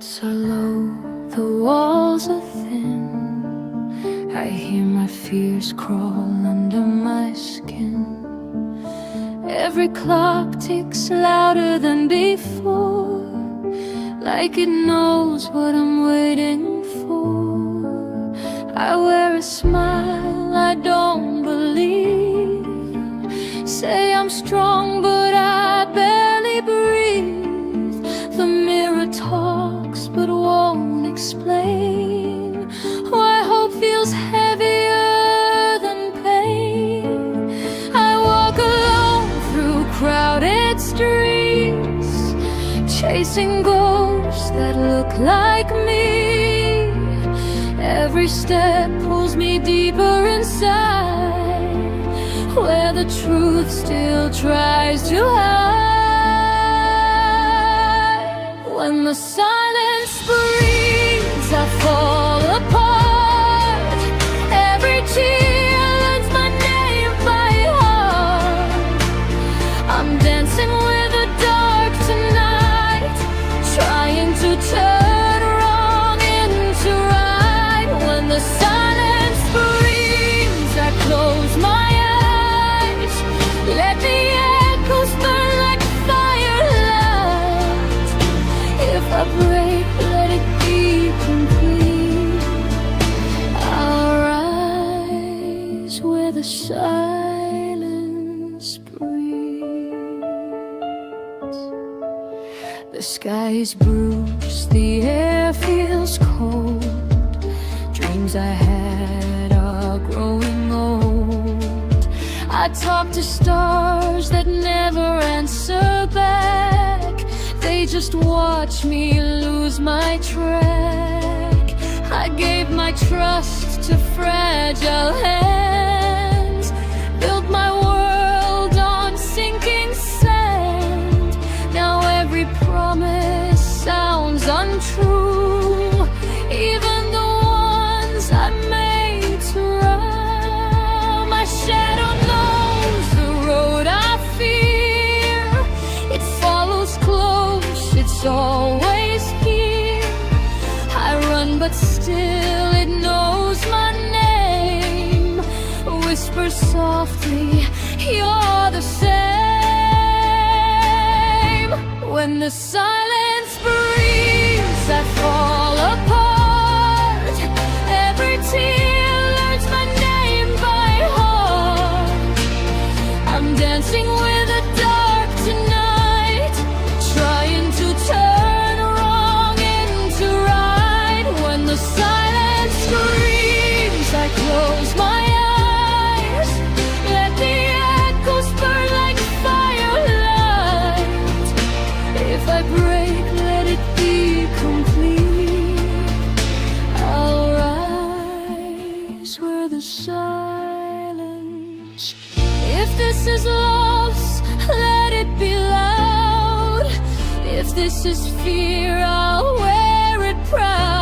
Lights are low, the walls are thin. I hear my fears crawl under my skin. Every clock ticks louder than before, like it knows what I'm waiting for. I wear a smile I don't believe, say I'm strong but I barely breathe. The mirror talks but won't explain why hope feels heavier than pain. I walk alone through crowded streets, chasing ghosts that look like me. Every step pulls me deeper inside, where the truth still tries to hide. When the silence breathes, I fall apart. Every tear learns my name by heart. I'm dancing with the dark tonight, trying to turn wrong into right. When the silence screams, I close my eyes, let the echoes burn like firelight. If I break, let it be complete. I'll rise where the silence breathes. The sky is bruised, the air feels cold. Dreams I had are growing old. I talk to stars that never answer back. They just watch me lose my track. I gave my trust to fragile hands, built my world on sinking sand. Now every promise sounds untrue, even the ones I made to run. My shadow knows the road I fear. It follows close, it's always here. I run but still it knows my name, whispers softly, you're the same. When the silence breathes, I fall apart. Every tear learns my name by heart. I'm dancing with the dark tonight, trying to turn wrong into right. When the silence screams, I close my eyes, let the echoes burn like firelight. If I break, let it be complete. I'll rise where the silence. If this is loss, let it be loud. If this is fear, I'll wear it proud.